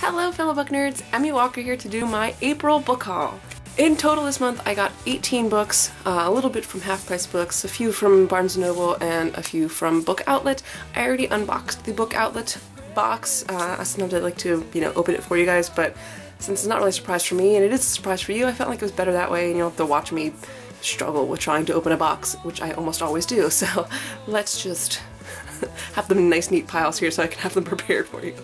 Hello fellow book nerds, Emmy Walker here to do my April book haul. In total this month I got 18 books, a little bit from Half Price Books, a few from Barnes & Noble, and a few from Book Outlet. I already unboxed the Book Outlet box. Sometimes I like to, open it for you guys, but since it's not really a surprise for me and it is a surprise for you, I felt like it was better that way and you don't have to watch me struggle with trying to open a box, which I almost always do, so let's just have them in nice neat piles here so I can have them prepared for you.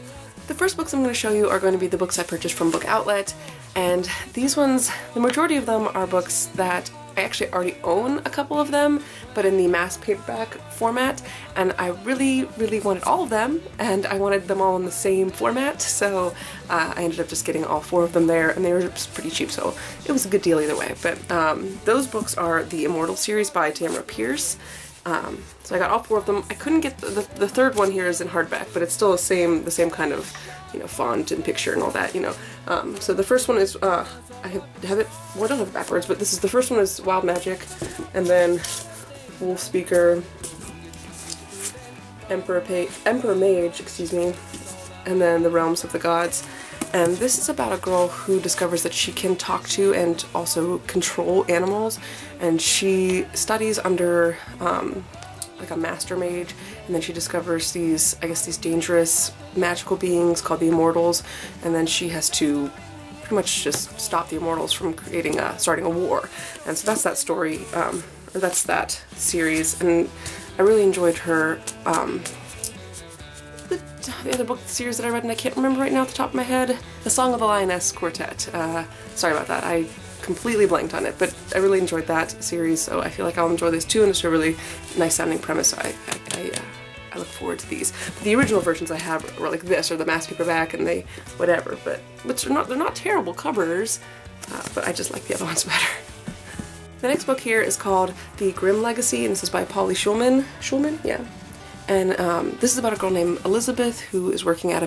The first books I'm going to show you are going to be the books I purchased from Book Outlet, and these ones, the majority of them are books that I actually already own a couple of them, but in the mass paperback format, and I really wanted all of them, and I wanted them all in the same format, so I ended up just getting all 4 of them there, and they were just pretty cheap, so it was a good deal either way. But those books are the Immortal series by Tamara Pierce. So I got all 4 of them. I couldn't get the third one here is in hardback, but it's still the same kind of, font and picture and all that, So the first one is, I have it, well I don't have it backwards, but the first one is Wild Magic, and then Wolf Speaker, Emperor Mage, excuse me, and then The Realms of the Gods. And this is about a girl who discovers that she can talk to and also control animals, and she studies under like a master mage, and then she discovers these, I guess, these dangerous magical beings called the Immortals, and then she has to pretty much just stop the Immortals from starting a war. And so that's that story, or that's that series, and I really enjoyed her. The other book series that I read and I can't remember right now off the top of my head, The Song of the Lioness Quartet. Sorry about that, I completely blanked on it, but I really enjoyed that series, so I feel like I'll enjoy this too, and it's a really nice sounding premise, so I look forward to these. But the original versions I have were like this, or the mass paperback, and they whatever, but they're not terrible covers, but I just like the other ones better. The next book here is called The Grimm Legacy, and this is by Polly Schulman. Schulman? Yeah. And this is about a girl named Elizabeth who is working at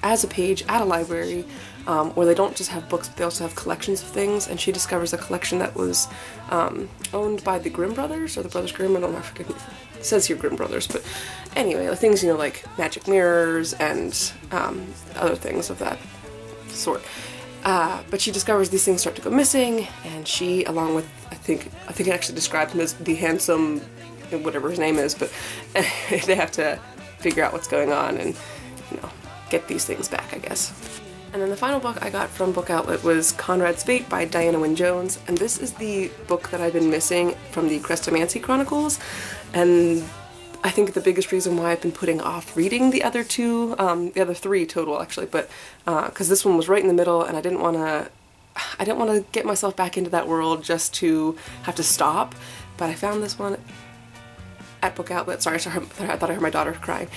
as a page at a library where they don't just have books, but they also have collections of things, and she discovers a collection that was owned by the Grimm brothers, or the Brothers Grimm, I don't know, I forget. It says here Grimm brothers, but anyway, the things, like magic mirrors and other things of that sort. But she discovers these things start to go missing, and she, along with, I think it actually describes him as the handsome, whatever his name is, but they have to figure out what's going on and, get these things back, I guess. And then the final book I got from Book Outlet was Conrad's Fate by Diana Wynne Jones, and this is the book that I've been missing from the Crestomancy Chronicles, and I think the biggest reason why I've been putting off reading the other 3 total actually, but because this one was right in the middle and I didn't want to get myself back into that world just to have to stop, but I found this one at Book Outlet. Sorry, I thought I heard my daughter crying.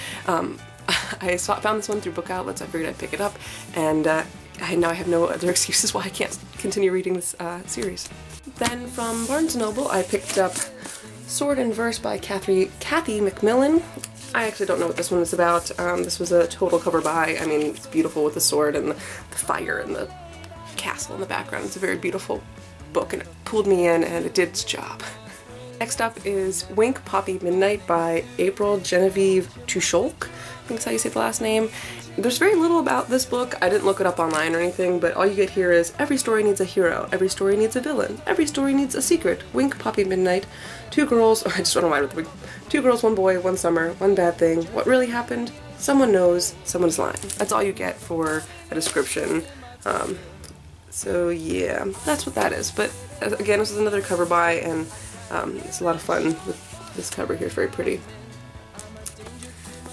I found this one through Book Outlet, so I figured I'd pick it up, and now I have no other excuses why I can't continue reading this series. Then from Barnes & Noble I picked up Sword and Verse by Cathy McMillan. I actually don't know what this one is about. This was a total cover buy. I mean, it's beautiful with the sword and the fire and the castle in the background. It's a very beautiful book, and it pulled me in and it did its job. Next up is Wink Poppy Midnight by April Genevieve Tucholk. I think that's how you say the last name. There's very little about this book. I didn't look it up online or anything, but all you get here is every story needs a hero, every story needs a villain, every story needs a secret. Wink Poppy Midnight. 2 girls, I just don't know why with the wink. 2 girls, 1 boy, 1 summer, 1 bad thing. What really happened? Someone knows, someone's lying. That's all you get for a description. So yeah, that's what that is. But again, this is another cover buy, and it's a lot of fun with this cover here. It's very pretty.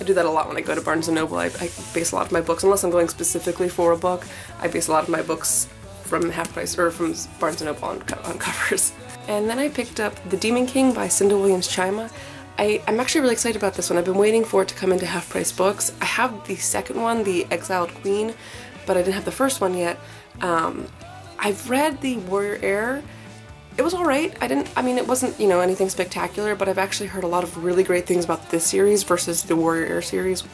I do that a lot when I go to Barnes & Noble. I base a lot of my books, unless I'm going specifically for a book, I base a lot of my books from Half Price, or from Barnes & Noble on covers. And then I picked up The Demon King by Cinda Williams-Chima. I'm actually really excited about this one. I've been waiting for it to come into Half Price Books. I have the second one, The Exiled Queen, but I didn't have the first one yet. I've read The Warrior Heir. It was alright. It wasn't, anything spectacular, but I've actually heard a lot of really great things about this series versus the Warrior Heir series.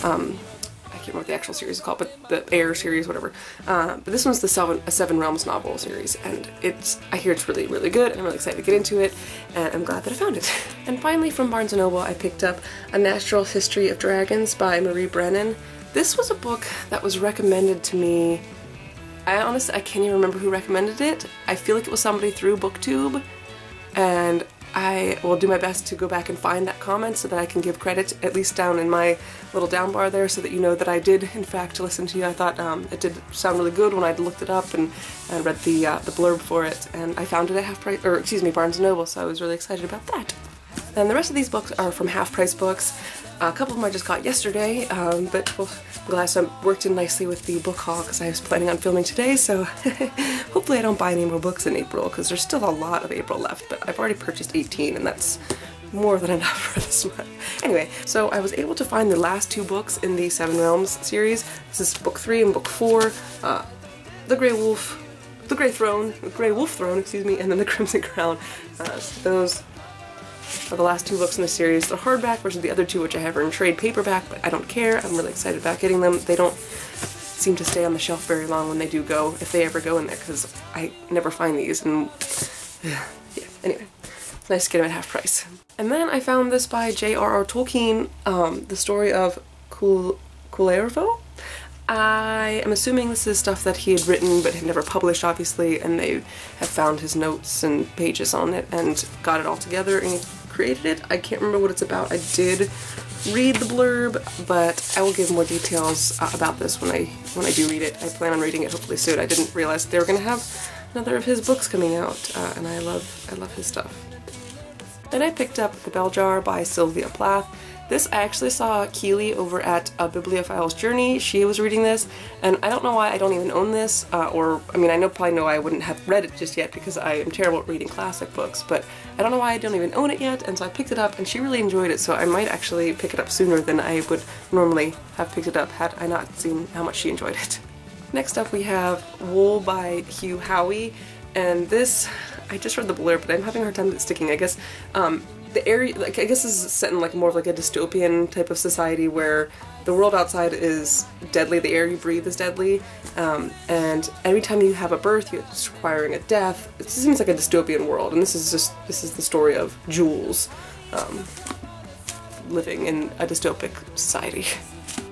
I can't remember what the actual series is called, but the Heir series, whatever. But this one's a 7 Realms novel series, and I hear it's really, really good, and I'm really excited to get into it, and I'm glad that I found it. And finally, from Barnes & Noble, I picked up A Natural History of Dragons by Marie Brennan. This was a book that was recommended to me. I can't even remember who recommended it. I feel like it was somebody through BookTube, and I will do my best to go back and find that comment so that I can give credit, at least down in my little down bar there, so that you know that I did in fact listen to you. I thought it did sound really good when I looked it up and read the blurb for it, and I found it at Half Price, or excuse me, Barnes & Noble, so I was really excited about that. And the rest of these books are from Half Price Books. A couple of them I just got yesterday, but I'm glad some worked in nicely with the book haul because I was planning on filming today, so hopefully I don't buy any more books in April because there's still a lot of April left, but I've already purchased 18 and that's more than enough for this month. Anyway, so I was able to find the last 2 books in the Seven Realms series. This is book 3 and book 4, The Grey Wolf Throne, excuse me, and then The Crimson Crown. So those are the last 2 books in the series. The hardback versus the other 2, which I have are in trade paperback, but I don't care. I'm really excited about getting them. They don't seem to stay on the shelf very long when they do go, if they ever go in there, because I never find these, and yeah, anyway. It's nice to get them at half price. And then I found this by J.R.R. Tolkien, the story of Kullervo. I am assuming this is stuff that he had written but had never published, obviously, and they have found his notes and pages on it and got it all together and created it. I can't remember what it's about. I did read the blurb, but I will give more details about this when I do read it. I plan on reading it hopefully soon. I didn't realize they were going to have another of his books coming out, and I love his stuff. Then I picked up The Bell Jar by Sylvia Plath. This I actually saw Keely over at A Bibliophile's Journey. She was reading this, and I don't know why I don't even own this, or, I mean, I probably know I wouldn't have read it just yet because I am terrible at reading classic books, but I don't know why I don't even own it yet, and so I picked it up, and she really enjoyed it, so I might actually pick it up sooner than I would normally have picked it up had I not seen how much she enjoyed it. Next up we have Wool by Hugh Howey, and this, I just read the blurb, but I'm having a hard time sticking, I guess. The area, like, I guess this is set in like more of like a dystopian type of society where the world outside is deadly, the air you breathe is deadly, and every time you have a birth, it's requiring a death. It seems like a dystopian world, and this is the story of Jules living in a dystopic society.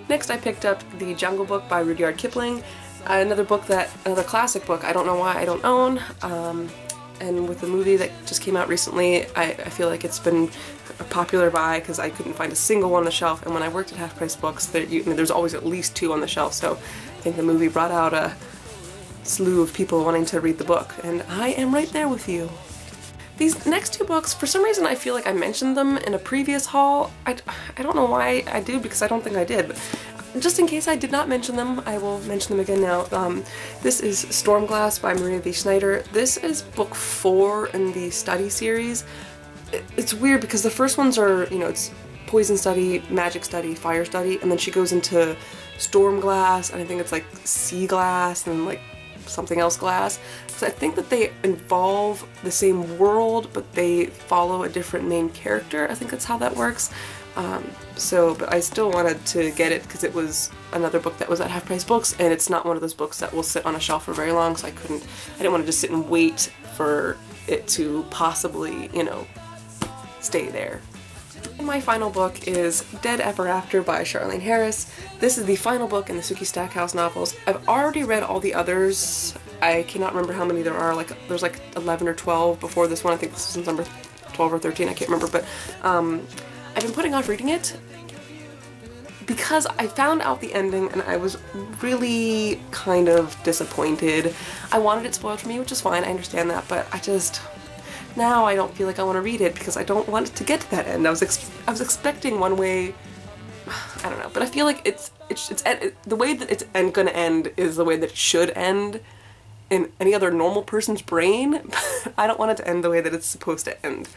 Next I picked up The Jungle Book by Rudyard Kipling, another classic book I don't know why I don't own. And with the movie that just came out recently, I feel like it's been a popular buy because I couldn't find a single one on the shelf, and when I worked at Half Price Books, there's always at least 2 on the shelf, so I think the movie brought out a slew of people wanting to read the book, and I am right there with you. These next 2 books, for some reason I feel like I mentioned them in a previous haul. I don't know why I do, because I don't think I did, but just in case I did not mention them, I will mention them again now. This is Stormglass by Maria V. Schneider. This is book 4 in the study series. It's weird because the first ones are, you know, it's poison study, magic study, fire study, and then she goes into Stormglass, and I think it's like sea glass, and then like something else glass. So I think that they involve the same world, but they follow a different main character. I think that's how that works. But I still wanted to get it because it was another book that was at Half Price Books, and it's not one of those books that will sit on a shelf for very long, so I didn't want to just sit and wait for it to possibly, you know, stay there. And my final book is Dead Ever After by Charlaine Harris. This is the final book in the Sookie Stackhouse novels. I've already read all the others. I cannot remember how many there are. There's like 11 or 12 before this one. I think this is number 12 or 13, I can't remember, but I've been putting off reading it because I found out the ending and I was really kind of disappointed. I wanted it spoiled for me, which is fine, I understand that, but now I don't feel like I want to read it because I don't want it to get to that end. I was expecting one way, I don't know, but I feel like the way that it's gonna end is the way that it should end in any other normal person's brain. I don't want it to end the way that it's supposed to end.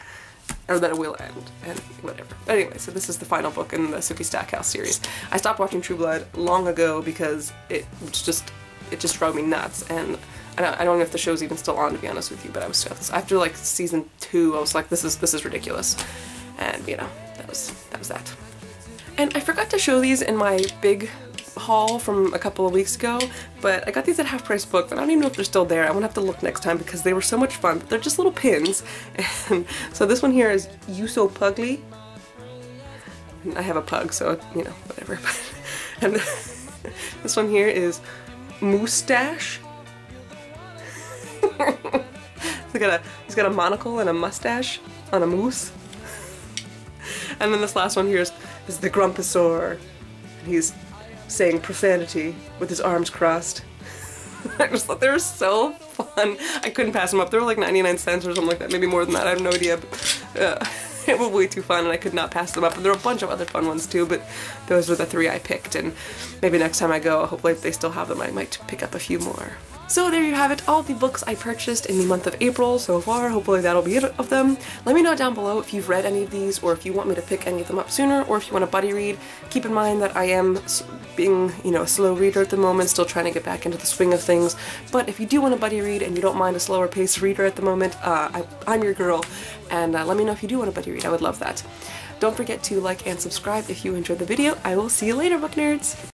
Or that it will end, and whatever. But anyway, so this is the final book in the Sookie Stackhouse series. I stopped watching True Blood long ago because it just drove me nuts, and I don't know if the show's even still on, to be honest with you, but I was after like season 2, I was like, this is ridiculous, and you know, that was that. And I forgot to show these in my big haul from a couple of weeks ago, but I got these at Half Price Books, and I don't even know if they're still there. I'm gonna have to look next time because they were so much fun. But they're just little pins, and so this one here is You So Pugly. I have a pug, so you know, whatever. And this one here is Moustache. He's got a monocle and a mustache on a moose. And then this last one here is the Grumposaur. And he's saying profanity with his arms crossed. I just thought they were so fun. I couldn't pass them up. They were like 99 cents or something like that, maybe more than that, I have no idea. But, it was way too fun and I could not pass them up. And there were a bunch of other fun ones too, but those were the 3 I picked. And maybe next time I go, hopefully if they still have them, I might pick up a few more. So there you have it, all the books I purchased in the month of April so far. Hopefully that'll be it of them. Let me know down below if you've read any of these, or if you want me to pick any of them up sooner, or if you want to buddy read. Keep in mind that I am being, you know, a slow reader at the moment, still trying to get back into the swing of things. But if you do want to buddy read and you don't mind a slower paced reader at the moment, I'm your girl. And let me know if you do want to buddy read. I would love that. Don't forget to like and subscribe if you enjoyed the video. I will see you later, book nerds!